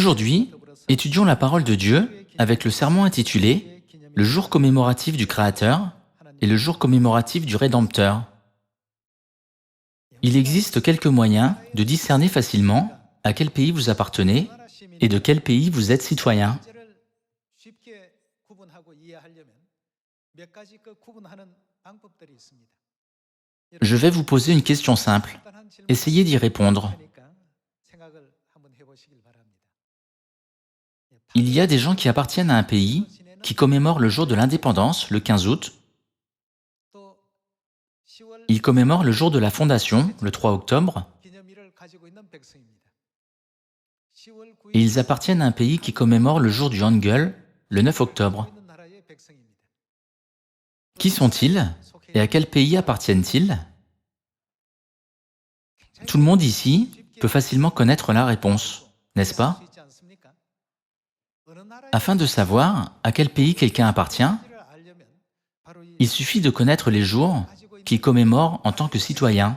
Aujourd'hui, étudions la parole de Dieu avec le sermon intitulé « Le jour commémoratif du Créateur et le jour commémoratif du Rédempteur ». Il existe quelques moyens de discerner facilement à quel pays vous appartenez et de quel pays vous êtes citoyen. Je vais vous poser une question simple. Essayez d'y répondre. Il y a des gens qui appartiennent à un pays qui commémore le jour de l'indépendance, le 15 août. Ils commémorent le jour de la fondation, le 3 octobre. Et ils appartiennent à un pays qui commémore le jour du Hangul, le 9 octobre. Qui sont-ils et à quel pays appartiennent-ils? Tout le monde ici peut facilement connaître la réponse, n'est-ce pas? Afin de savoir à quel pays quelqu'un appartient, il suffit de connaître les jours qu'il commémore en tant que citoyen.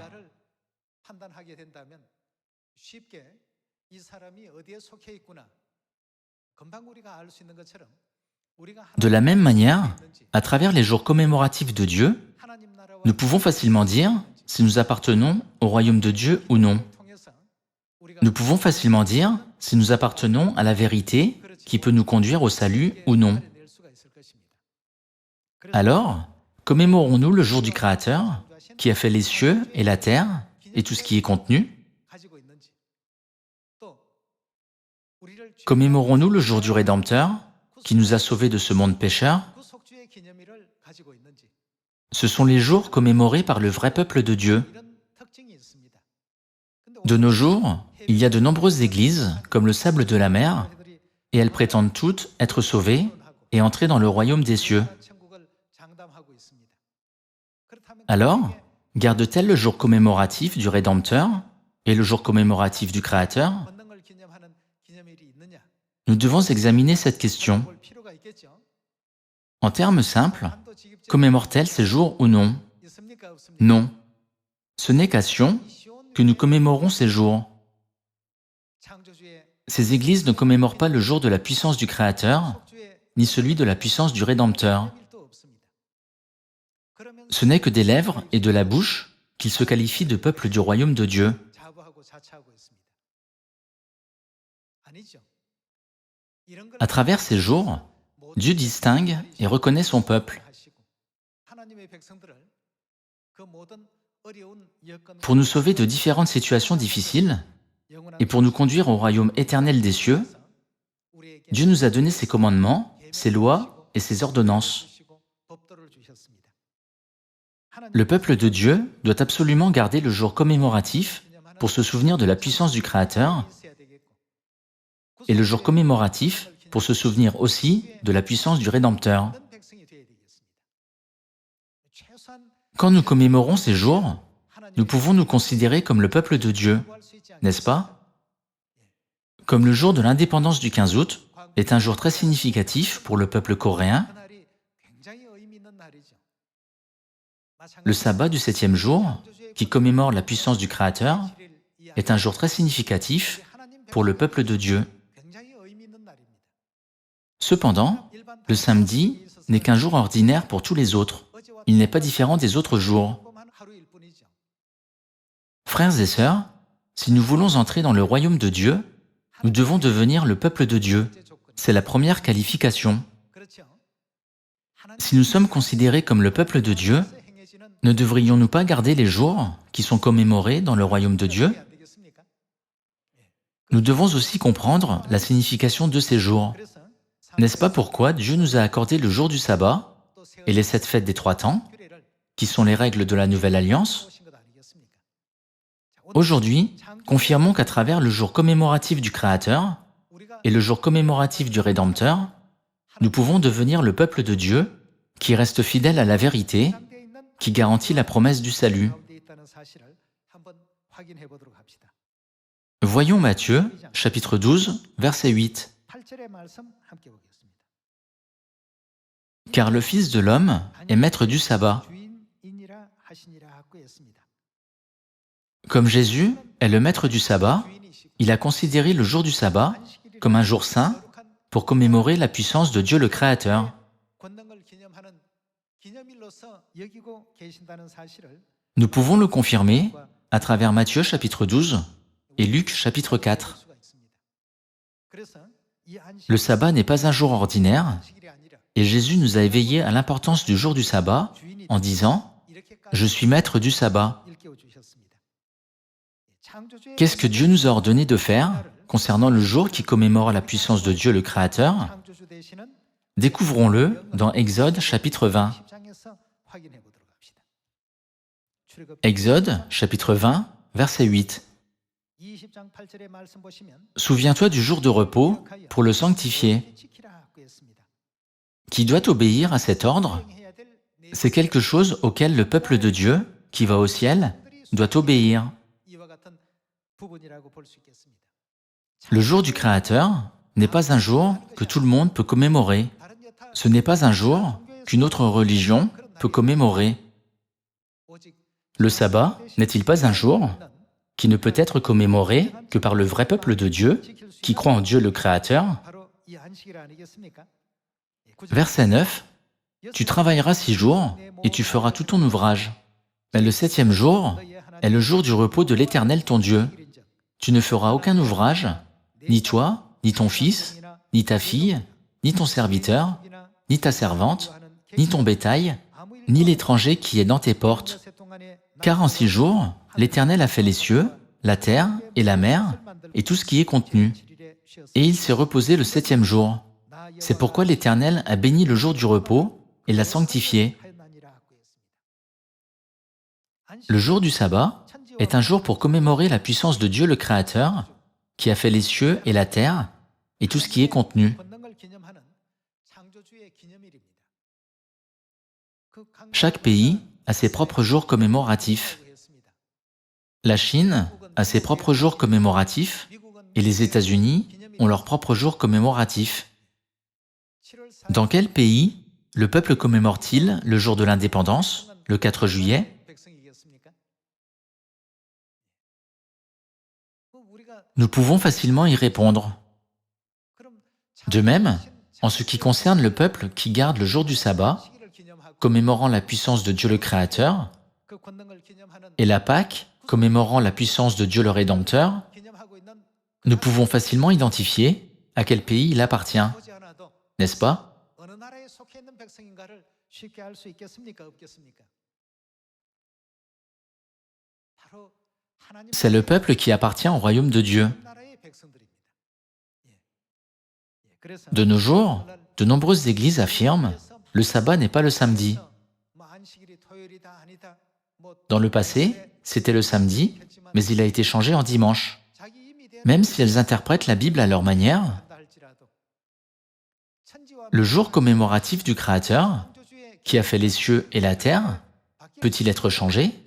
De la même manière, à travers les jours commémoratifs de Dieu, nous pouvons facilement dire si nous appartenons au royaume de Dieu ou non. Nous pouvons facilement dire si nous appartenons à la vérité qui peut nous conduire au salut ou non. Alors, commémorons-nous le jour du Créateur qui a fait les cieux et la terre et tout ce qui est contenu? Commémorons-nous le jour du Rédempteur qui nous a sauvés de ce monde pécheur? Ce sont les jours commémorés par le vrai peuple de Dieu. De nos jours, il y a de nombreuses églises, comme le sable de la mer, et elles prétendent toutes être sauvées et entrer dans le royaume des cieux. Alors, gardent-elles le jour commémoratif du Rédempteur et le jour commémoratif du Créateur? Nous devons examiner cette question. En termes simples, commémorent-elles ces jours ou non? Non. Ce n'est qu'à Sion que nous commémorons ces jours. Ces églises ne commémorent pas le jour de la puissance du Créateur, ni celui de la puissance du Rédempteur. Ce n'est que des lèvres et de la bouche qu'ils se qualifient de peuple du royaume de Dieu. À travers ces jours, Dieu distingue et reconnaît son peuple. Pour nous sauver de différentes situations difficiles et pour nous conduire au royaume éternel des cieux, Dieu nous a donné ses commandements, ses lois et ses ordonnances. Le peuple de Dieu doit absolument garder le jour commémoratif pour se souvenir de la puissance du Créateur et le jour commémoratif pour se souvenir aussi de la puissance du Rédempteur. Quand nous commémorons ces jours, nous pouvons nous considérer comme le peuple de Dieu, n'est-ce pas? Comme le jour de l'indépendance du 15 août est un jour très significatif pour le peuple coréen, le sabbat du 7e jour, qui commémore la puissance du Créateur, est un jour très significatif pour le peuple de Dieu. Cependant, le samedi n'est qu'un jour ordinaire pour tous les autres. Il n'est pas différent des autres jours. Frères et sœurs, si nous voulons entrer dans le royaume de Dieu, nous devons devenir le peuple de Dieu. C'est la première qualification. Si nous sommes considérés comme le peuple de Dieu, ne devrions-nous pas garder les jours qui sont commémorés dans le royaume de Dieu? Nous devons aussi comprendre la signification de ces jours. N'est-ce pas pourquoi Dieu nous a accordé le jour du sabbat et les 7 fêtes des 3 temps, qui sont les règles de la Nouvelle Alliance? Aujourd'hui, confirmons qu'à travers le jour commémoratif du Créateur et le jour commémoratif du Rédempteur, nous pouvons devenir le peuple de Dieu qui reste fidèle à la vérité, qui garantit la promesse du salut. Voyons Matthieu, chapitre 12, verset 8. Car le Fils de l'homme est maître du sabbat. Comme Jésus est le maître du sabbat, il a considéré le jour du sabbat comme un jour saint pour commémorer la puissance de Dieu le Créateur. Nous pouvons le confirmer à travers Matthieu chapitre 12 et Luc chapitre 4. Le sabbat n'est pas un jour ordinaire et Jésus nous a éveillés à l'importance du jour du sabbat en disant « Je suis maître du sabbat ». Qu'est-ce que Dieu nous a ordonné de faire concernant le jour qui commémore la puissance de Dieu le Créateur? Découvrons-le dans Exode chapitre 20. Exode chapitre 20, verset 8. Souviens-toi du jour de repos pour le sanctifier. Qui doit obéir à cet ordre? C'est quelque chose auquel le peuple de Dieu, qui va au ciel, doit obéir. Le jour du Créateur n'est pas un jour que tout le monde peut commémorer. Ce n'est pas un jour qu'une autre religion peut commémorer. Le sabbat n'est-il pas un jour qui ne peut être commémoré que par le vrai peuple de Dieu, qui croit en Dieu le Créateur? Verset 9. Tu travailleras 6 jours et tu feras tout ton ouvrage. Mais le 7e jour est le jour du repos de l'Éternel ton Dieu. Tu ne feras aucun ouvrage, ni toi, ni ton fils, ni ta fille, ni ton serviteur, ni ta servante, ni ton bétail, ni l'étranger qui est dans tes portes. Car en 6 jours, l'Éternel a fait les cieux, la terre et la mer, et tout ce qui est contenu. Et il s'est reposé le 7e jour. C'est pourquoi l'Éternel a béni le jour du repos et l'a sanctifié. Le jour du sabbat est un jour pour commémorer la puissance de Dieu le Créateur, qui a fait les cieux et la terre, et tout ce qui est contenu. Chaque pays a ses propres jours commémoratifs. La Chine a ses propres jours commémoratifs, et les États-Unis ont leurs propres jours commémoratifs. Dans quel pays le peuple commémore-t-il le jour de l'indépendance, le 4 juillet? Nous pouvons facilement y répondre. De même, en ce qui concerne le peuple qui garde le jour du sabbat, commémorant la puissance de Dieu le Créateur, et la Pâque, commémorant la puissance de Dieu le Rédempteur, nous pouvons facilement identifier à quel pays il appartient, n'est-ce pas? C'est le peuple qui appartient au royaume de Dieu. De nos jours, de nombreuses églises affirment « le sabbat n'est pas le samedi ». Dans le passé, c'était le samedi, mais il a été changé en dimanche. Même si elles interprètent la Bible à leur manière, le jour commémoratif du Créateur, qui a fait les cieux et la terre, peut-il être changé?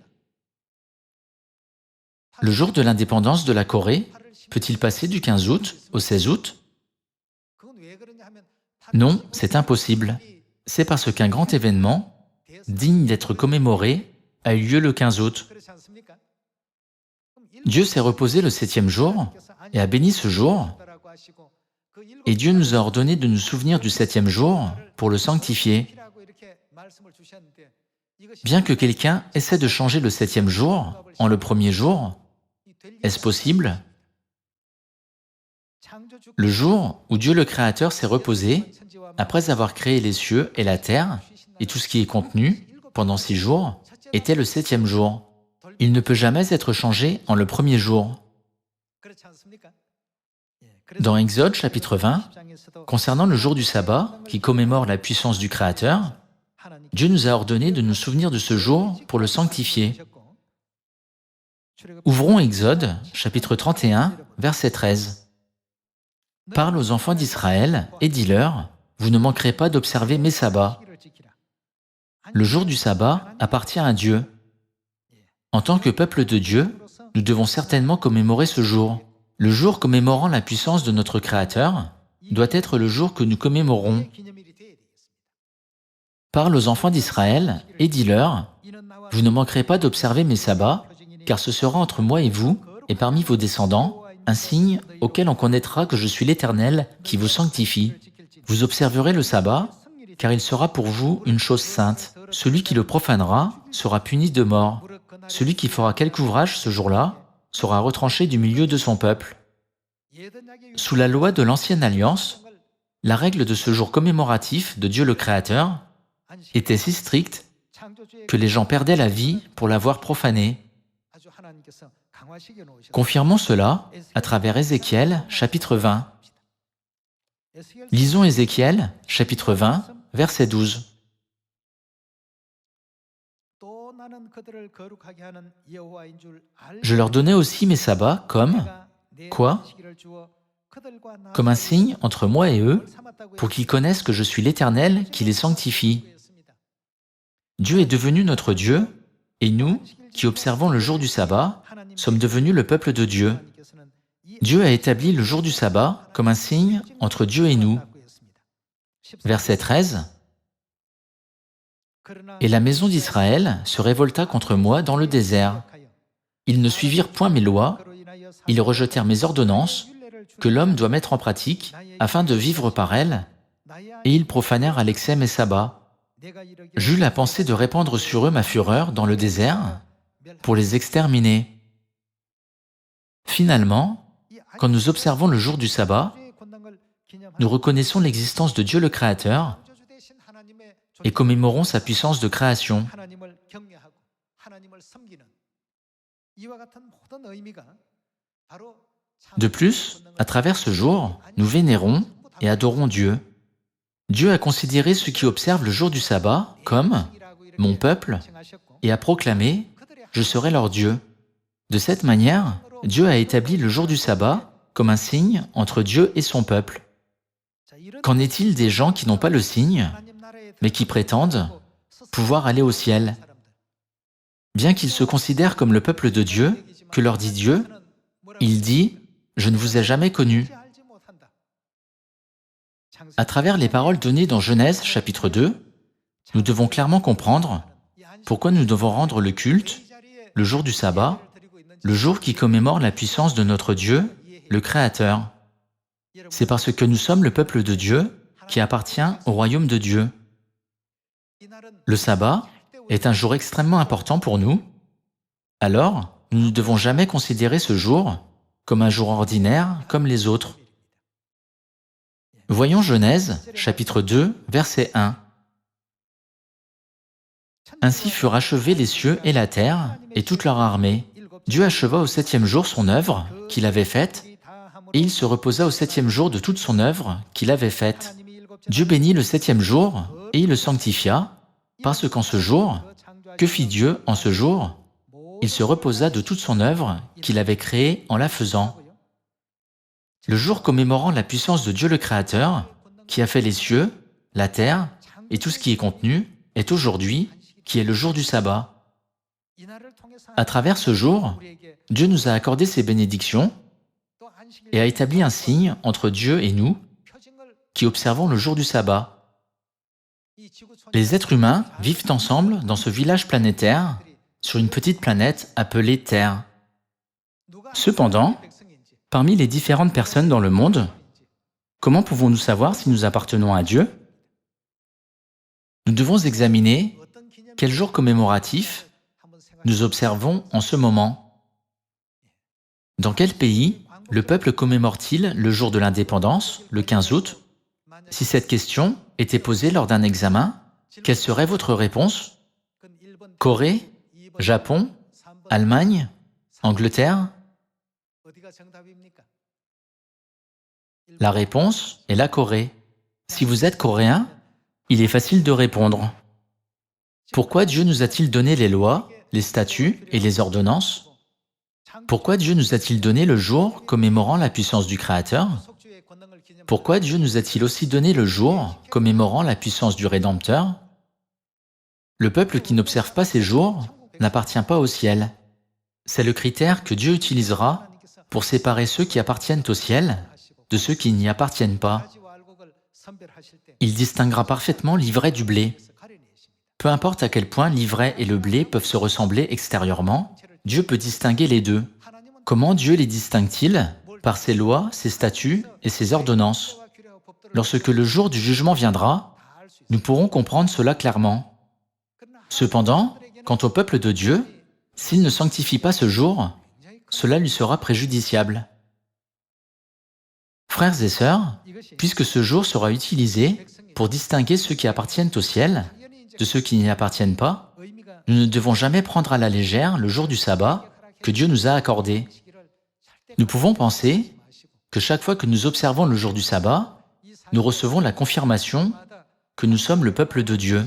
Le jour de l'indépendance de la Corée peut-il passer du 15 août au 16 août? Non, c'est impossible. C'est parce qu'un grand événement, digne d'être commémoré, a eu lieu le 15 août. Dieu s'est reposé le 7e jour et a béni ce jour, et Dieu nous a ordonné de nous souvenir du 7e jour pour le sanctifier. Bien que quelqu'un essaie de changer le 7e jour en le 1er jour, est-ce possible? Le jour où Dieu le Créateur s'est reposé, après avoir créé les cieux et la terre, et tout ce qui est contenu, pendant 6 jours, était le 7e jour. Il ne peut jamais être changé en le 1er jour. Dans Exode chapitre 20, concernant le jour du sabbat, qui commémore la puissance du Créateur, Dieu nous a ordonné de nous souvenir de ce jour pour le sanctifier. Ouvrons Exode, chapitre 31, verset 13. « Parle aux enfants d'Israël et dis-leur, vous ne manquerez pas d'observer mes sabbats. Le jour du sabbat appartient à Dieu. En tant que peuple de Dieu, nous devons certainement commémorer ce jour. Le jour commémorant la puissance de notre Créateur doit être le jour que nous commémorons. Parle aux enfants d'Israël et dis-leur, vous ne manquerez pas d'observer mes sabbats, car ce sera entre moi et vous, et parmi vos descendants, un signe auquel on connaîtra que je suis l'Éternel qui vous sanctifie. Vous observerez le sabbat, car il sera pour vous une chose sainte. Celui qui le profanera sera puni de mort. Celui qui fera quelque ouvrage ce jour-là sera retranché du milieu de son peuple. Sous la loi de l'Ancienne Alliance, la règle de ce jour commémoratif de Dieu le Créateur était si stricte que les gens perdaient la vie pour l'avoir profané. Confirmons cela à travers Ézéchiel, chapitre 20. Lisons Ézéchiel, chapitre 20, verset 12. Je leur donnais aussi mes sabbats comme, quoi? Comme un signe entre moi et eux, pour qu'ils connaissent que je suis l'Éternel qui les sanctifie. Dieu est devenu notre Dieu, et nous, qui observons le jour du sabbat, sommes devenus le peuple de Dieu. Dieu a établi le jour du sabbat comme un signe entre Dieu et nous. Verset 13. Et la maison d'Israël se révolta contre moi dans le désert. Ils ne suivirent point mes lois, ils rejetèrent mes ordonnances, que l'homme doit mettre en pratique, afin de vivre par elles, et ils profanèrent à l'excès mes sabbats. J'eus la pensée de répandre sur eux ma fureur dans le désert, pour les exterminer. Finalement, quand nous observons le jour du sabbat, nous reconnaissons l'existence de Dieu le Créateur et commémorons sa puissance de création. De plus, à travers ce jour, nous vénérons et adorons Dieu. Dieu a considéré ceux qui observent le jour du sabbat comme « mon peuple » et a proclamé « je serai leur Dieu ». De cette manière, Dieu a établi le jour du sabbat comme un signe entre Dieu et son peuple. Qu'en est-il des gens qui n'ont pas le signe, mais qui prétendent pouvoir aller au ciel? Bien qu'ils se considèrent comme le peuple de Dieu, que leur dit Dieu, il dit « je ne vous ai jamais connus ». À travers les paroles données dans Genèse chapitre 2, nous devons clairement comprendre pourquoi nous devons rendre le culte, le jour du sabbat, le jour qui commémore la puissance de notre Dieu, le Créateur. C'est parce que nous sommes le peuple de Dieu qui appartient au royaume de Dieu. Le sabbat est un jour extrêmement important pour nous, alors nous ne devons jamais considérer ce jour comme un jour ordinaire comme les autres. Voyons Genèse, chapitre 2, verset 1. Ainsi furent achevés les cieux et la terre, et toute leur armée. Dieu acheva au 7e jour son œuvre qu'il avait faite, et il se reposa au 7e jour de toute son œuvre qu'il avait faite. Dieu bénit le 7e jour, et il le sanctifia, parce qu'en ce jour, que fit Dieu en ce jour? Il se reposa de toute son œuvre qu'il avait créée en la faisant. Le jour commémorant la puissance de Dieu le Créateur, qui a fait les cieux, la terre et tout ce qui est contenu, est aujourd'hui, qui est le jour du sabbat. À travers ce jour, Dieu nous a accordé ses bénédictions et a établi un signe entre Dieu et nous, qui observons le jour du sabbat. Les êtres humains vivent ensemble dans ce village planétaire, sur une petite planète appelée Terre. Cependant, parmi les différentes personnes dans le monde, comment pouvons-nous savoir si nous appartenons à Dieu? Nous devons examiner quel jour commémoratif nous observons en ce moment. Dans quel pays le peuple commémore-t-il le jour de l'indépendance, le 15 août? Si cette question était posée lors d'un examen, quelle serait votre réponse? Corée, Japon, Allemagne, Angleterre? La réponse est la Corée. Si vous êtes coréen, il est facile de répondre. Pourquoi Dieu nous a-t-il donné les lois, les statuts et les ordonnances? Pourquoi Dieu nous a-t-il donné le jour commémorant la puissance du Créateur? Pourquoi Dieu nous a-t-il aussi donné le jour commémorant la puissance du Rédempteur? Le peuple qui n'observe pas ces jours n'appartient pas au ciel. C'est le critère que Dieu utilisera pour séparer ceux qui appartiennent au ciel de ceux qui n'y appartiennent pas. Il distinguera parfaitement l'ivraie du blé. Peu importe à quel point l'ivraie et le blé peuvent se ressembler extérieurement, Dieu peut distinguer les deux. Comment Dieu les distingue-t-il? par ses lois, ses statuts et ses ordonnances. Lorsque le jour du jugement viendra, nous pourrons comprendre cela clairement. Cependant, quant au peuple de Dieu, s'il ne sanctifie pas ce jour, cela lui sera préjudiciable. Frères et sœurs, puisque ce jour sera utilisé pour distinguer ceux qui appartiennent au ciel de ceux qui n'y appartiennent pas, nous ne devons jamais prendre à la légère le jour du sabbat que Dieu nous a accordé. Nous pouvons penser que chaque fois que nous observons le jour du sabbat, nous recevons la confirmation que nous sommes le peuple de Dieu.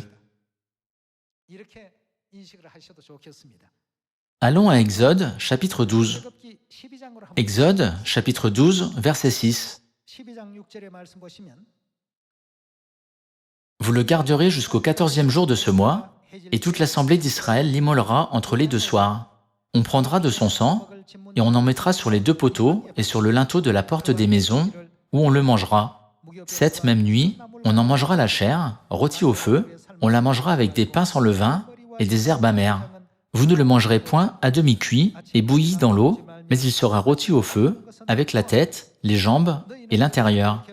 Allons à Exode, chapitre 12. Exode, chapitre 12, verset 6. Vous le garderez jusqu'au 14e jour de ce mois, et toute l'assemblée d'Israël l'immolera entre les deux soirs. On prendra de son sang, et on en mettra sur les deux poteaux et sur le linteau de la porte des maisons, où on le mangera. Cette même nuit, on en mangera la chair, rôtie au feu, on la mangera avec des pains sans levain et des herbes amères. Vous ne le mangerez point à demi cuit et bouilli dans l'eau, mais il sera rôti au feu, avec la tête, les jambes et l'intérieur.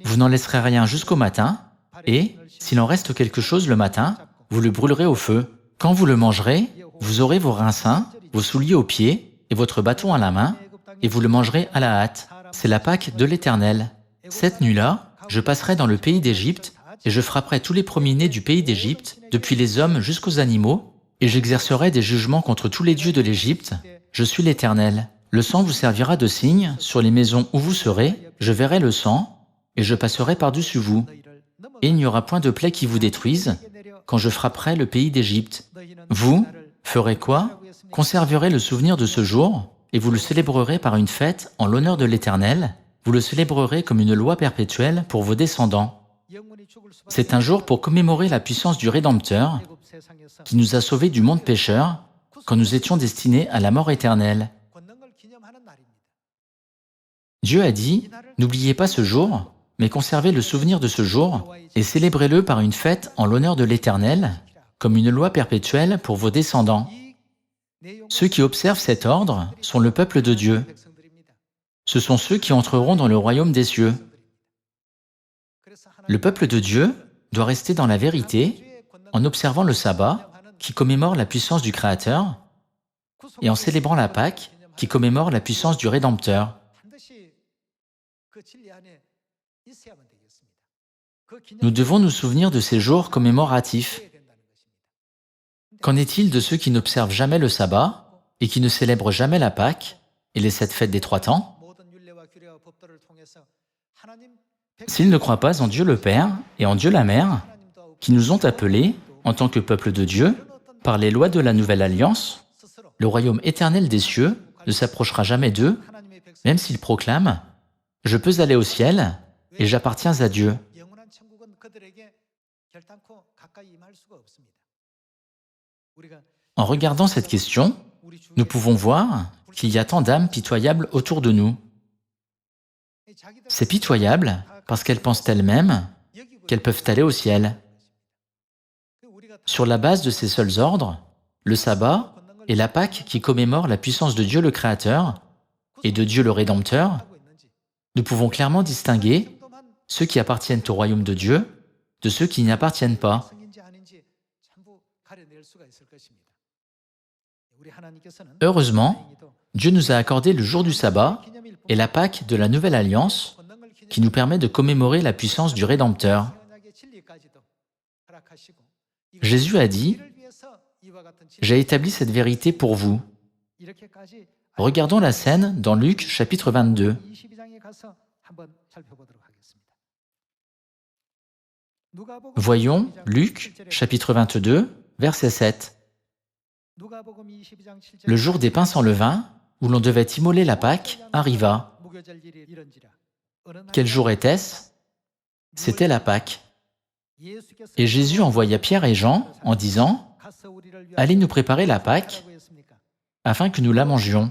Vous n'en laisserez rien jusqu'au matin, et, s'il en reste quelque chose le matin, vous le brûlerez au feu. Quand vous le mangerez, vous aurez vos reins sains, vos souliers aux pieds et votre bâton à la main, et vous le mangerez à la hâte. C'est la Pâque de l'Éternel. Cette nuit-là, je passerai dans le pays d'Égypte, et je frapperai tous les premiers-nés du pays d'Égypte, depuis les hommes jusqu'aux animaux, et j'exercerai des jugements contre tous les dieux de l'Égypte. Je suis l'Éternel. Le sang vous servira de signe sur les maisons où vous serez, je verrai le sang, et je passerai par-dessus vous. Et il n'y aura point de plaie qui vous détruise, quand je frapperai le pays d'Égypte. Vous ferez quoi? Conserverez le souvenir de ce jour, et vous le célébrerez par une fête en l'honneur de l'Éternel. Vous le célébrerez comme une loi perpétuelle pour vos descendants. C'est un jour pour commémorer la puissance du Rédempteur, qui nous a sauvés du monde pécheur, quand nous étions destinés à la mort éternelle. Dieu a dit, n'oubliez pas ce jour, mais conservez le souvenir de ce jour, et célébrez-le par une fête en l'honneur de l'Éternel, comme une loi perpétuelle pour vos descendants. Ceux qui observent cet ordre sont le peuple de Dieu. Ce sont ceux qui entreront dans le royaume des cieux. Le peuple de Dieu doit rester dans la vérité en observant le sabbat, qui commémore la puissance du Créateur, et en célébrant la Pâque, qui commémore la puissance du Rédempteur. Nous devons nous souvenir de ces jours commémoratifs. Qu'en est-il de ceux qui n'observent jamais le sabbat et qui ne célèbrent jamais la Pâque et les 7 fêtes des 3 temps? S'ils ne croient pas en Dieu le Père et en Dieu la Mère, qui nous ont appelés, en tant que peuple de Dieu, par les lois de la Nouvelle Alliance, le royaume éternel des cieux ne s'approchera jamais d'eux, même s'ils proclament « Je peux aller au ciel et j'appartiens à Dieu ». En regardant cette question, nous pouvons voir qu'il y a tant d'âmes pitoyables autour de nous. C'est pitoyable parce qu'elles pensent elles-mêmes qu'elles peuvent aller au ciel. Sur la base de ces seuls ordres, le sabbat et la Pâque qui commémore la puissance de Dieu le Créateur et de Dieu le Rédempteur, nous pouvons clairement distinguer ceux qui appartiennent au royaume de Dieu de ceux qui n'y appartiennent pas. Heureusement, Dieu nous a accordé le jour du sabbat et la Pâque de la Nouvelle Alliance qui nous permet de commémorer la puissance du Rédempteur. Jésus a dit « J'ai établi cette vérité pour vous ». Regardons la scène dans Luc chapitre 22. Voyons Luc chapitre 22, verset 7. Le jour des pains sans levain, où l'on devait immoler la Pâque, arriva. Quel jour était-ce? C'était la Pâque. Et Jésus envoya Pierre et Jean en disant « Allez nous préparer la Pâque, afin que nous la mangions. »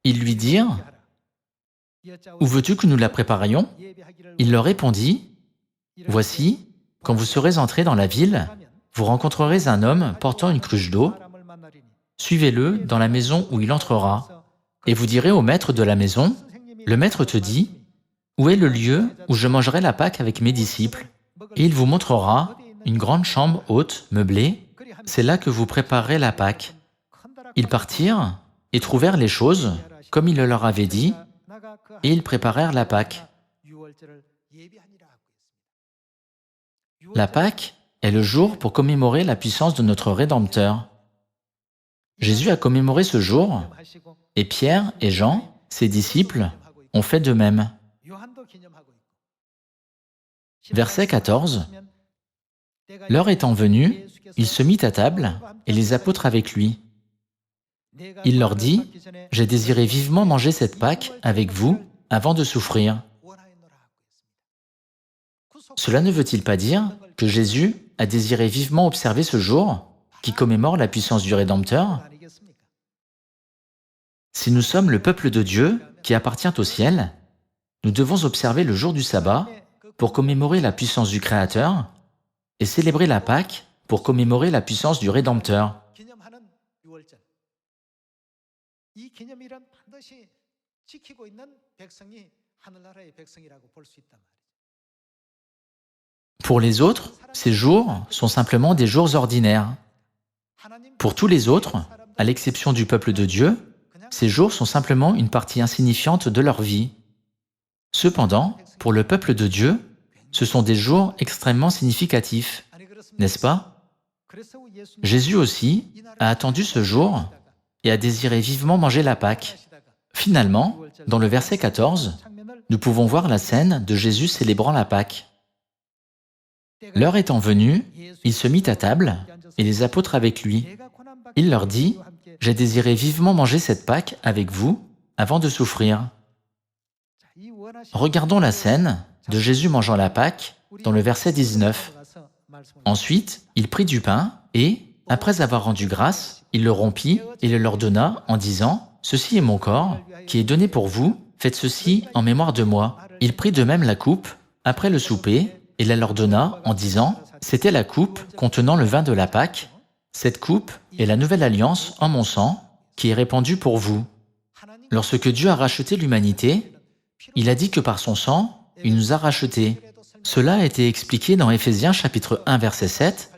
Ils lui dirent « Où veux-tu que nous la préparions ?» Il leur répondit « Voici, quand vous serez entrés dans la ville, vous rencontrerez un homme portant une cruche d'eau. Suivez-le dans la maison où il entrera, et vous direz au maître de la maison, « Le Maître te dit, « Où est le lieu où je mangerai la Pâque avec mes disciples ?» Et il vous montrera une grande chambre haute, meublée. C'est là que vous préparerez la Pâque. Ils partirent et trouvèrent les choses, comme il le leur avait dit, et ils préparèrent la Pâque. La Pâque est le jour pour commémorer la puissance de notre Rédempteur. Jésus a commémoré ce jour, et Pierre et Jean, ses disciples, ont fait de même. Verset 14. L'heure étant venue, il se mit à table, et les apôtres avec lui. Il leur dit, « J'ai désiré vivement manger cette Pâque avec vous avant de souffrir. » Cela ne veut-il pas dire que Jésus a désiré vivement observer ce jour qui commémore la puissance du Rédempteur? Si nous sommes le peuple de Dieu qui appartient au ciel, nous devons observer le jour du sabbat pour commémorer la puissance du Créateur et célébrer la Pâque pour commémorer la puissance du Rédempteur. Pour les autres, ces jours sont simplement des jours ordinaires. Pour tous les autres, à l'exception du peuple de Dieu, ces jours sont simplement une partie insignifiante de leur vie. Cependant, pour le peuple de Dieu, ce sont des jours extrêmement significatifs, n'est-ce pas? Jésus aussi a attendu ce jour et a désiré vivement manger la Pâque. Finalement, dans le verset 14, nous pouvons voir la scène de Jésus célébrant la Pâque. L'heure étant venue, il se mit à table, et les apôtres avec lui. Il leur dit, « J'ai désiré vivement manger cette Pâque avec vous avant de souffrir. » Regardons la scène de Jésus mangeant la Pâque dans le verset 19. Ensuite, il prit du pain et, après avoir rendu grâce, il le rompit et le leur donna en disant, « Ceci est mon corps, qui est donné pour vous, faites ceci en mémoire de moi. » Il prit de même la coupe, après le souper, et la leur donna en disant, « C'était la coupe contenant le vin de la Pâque. Cette coupe est la nouvelle alliance en mon sang, qui est répandue pour vous. » Lorsque Dieu a racheté l'humanité, il a dit que par son sang, il nous a rachetés. Cela a été expliqué dans Éphésiens chapitre 1 verset 7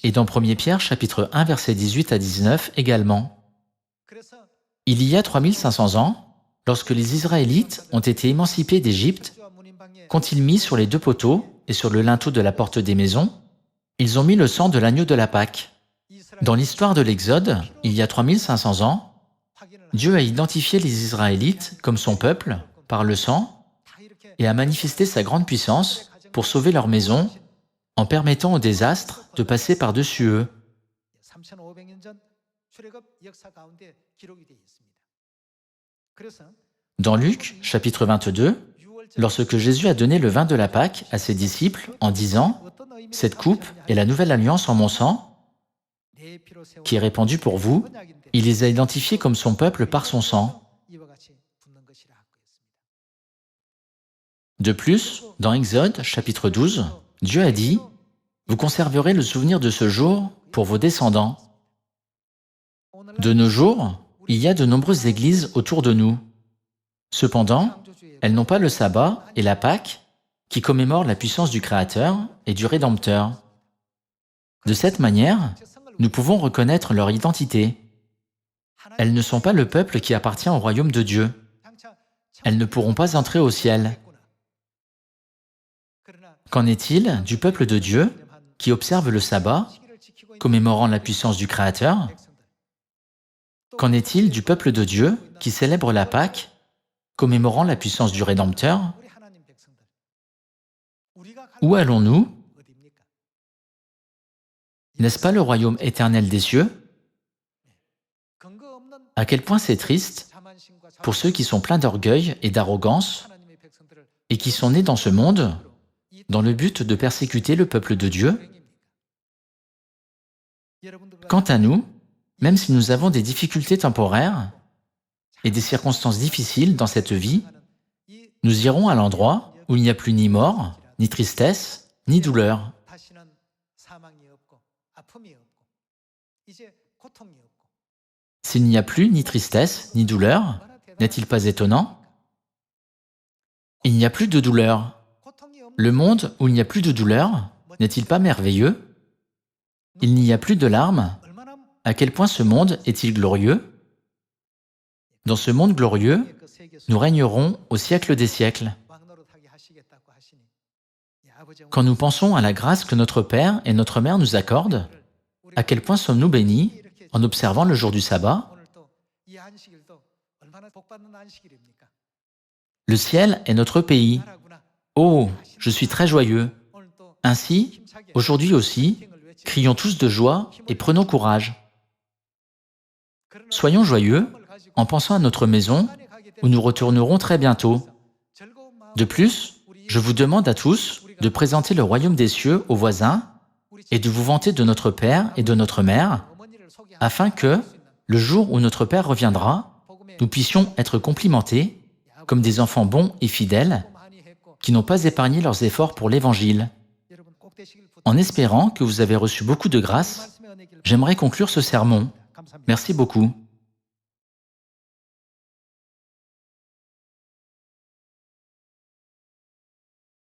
et dans 1 Pierre chapitre 1 verset 18 à 19 également. Il y a 3500 ans, lorsque les Israélites ont été émancipés d'Égypte, qu'ont-ils mis sur les deux poteaux et sur le linteau de la porte des maisons? Ils ont mis le sang de l'agneau de la Pâque. Dans l'histoire de l'Exode, il y a 3500 ans, Dieu a identifié les Israélites comme son peuple par le sang et a manifesté sa grande puissance pour sauver leur maison en permettant au désastre de passer par-dessus eux. Dans Luc, chapitre 22, lorsque Jésus a donné le vin de la Pâque à ses disciples en disant « Cette coupe est la nouvelle alliance en mon sang, qui est répandue pour vous », il les a identifiés comme son peuple par son sang. De plus, dans Exode, chapitre 12, Dieu a dit « Vous conserverez le souvenir de ce jour pour vos descendants. » De nos jours, il y a de nombreuses églises autour de nous. Cependant, elles n'ont pas le sabbat et la Pâque qui commémorent la puissance du Créateur et du Rédempteur. De cette manière, nous pouvons reconnaître leur identité. Elles ne sont pas le peuple qui appartient au royaume de Dieu. Elles ne pourront pas entrer au ciel. Qu'en est-il du peuple de Dieu qui observe le sabbat, commémorant la puissance du Créateur? Qu'en est-il du peuple de Dieu qui célèbre la Pâque, commémorant la puissance du Rédempteur? Où allons-nous? N'est-ce pas le royaume éternel des cieux? À quel point c'est triste pour ceux qui sont pleins d'orgueil et d'arrogance et qui sont nés dans ce monde dans le but de persécuter le peuple de Dieu. Quant à nous, même si nous avons des difficultés temporaires et des circonstances difficiles dans cette vie, nous irons à l'endroit où il n'y a plus ni mort, ni tristesse, ni douleur. S'il n'y a plus ni tristesse, ni douleur, n'est-il pas étonnant? Il n'y a plus de douleur. Le monde où il n'y a plus de douleur, n'est-il pas merveilleux? Il n'y a plus de larmes. À quel point ce monde est-il glorieux? Dans ce monde glorieux, nous régnerons au siècle des siècles. Quand nous pensons à la grâce que notre Père et notre Mère nous accordent, à quel point sommes-nous bénis en observant le jour du sabbat? Le ciel est notre pays. Oh, je suis très joyeux. Ainsi, aujourd'hui aussi, crions tous de joie et prenons courage. Soyons joyeux en pensant à notre maison où nous retournerons très bientôt. De plus, je vous demande à tous de présenter le royaume des cieux aux voisins et de vous vanter de notre Père et de notre Mère, afin que, le jour où notre Père reviendra, nous puissions être complimentés comme des enfants bons et fidèles qui n'ont pas épargné leurs efforts pour l'Évangile. En espérant que vous avez reçu beaucoup de grâce, j'aimerais conclure ce sermon. Merci beaucoup.